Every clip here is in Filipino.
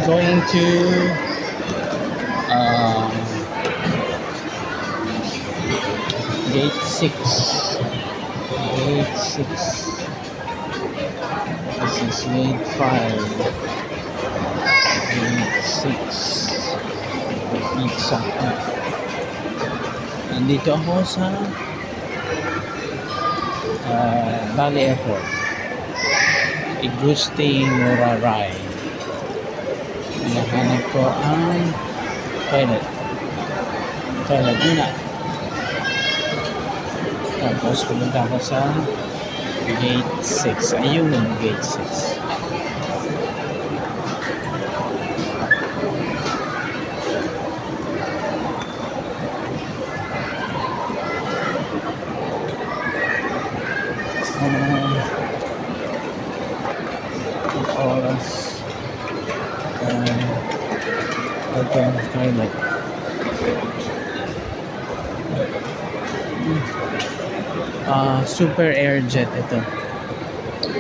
going to gate 6. Gate 6. This is gate 5. Gate 6. Pizza Hut. Nandito ako sa Bali Airport. Igusti Muraray. Hinahanap ko ang toilet. Toilet muna. Tapos pumunta ako sa gate 6. Ayun ang gate 6. Oras open toilet. Super Airjet ito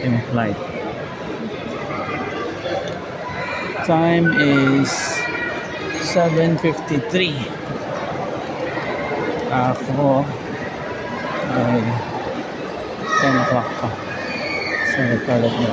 in flight. Time is 7:53. Ako ay 10 o'clock pa sa toilet na.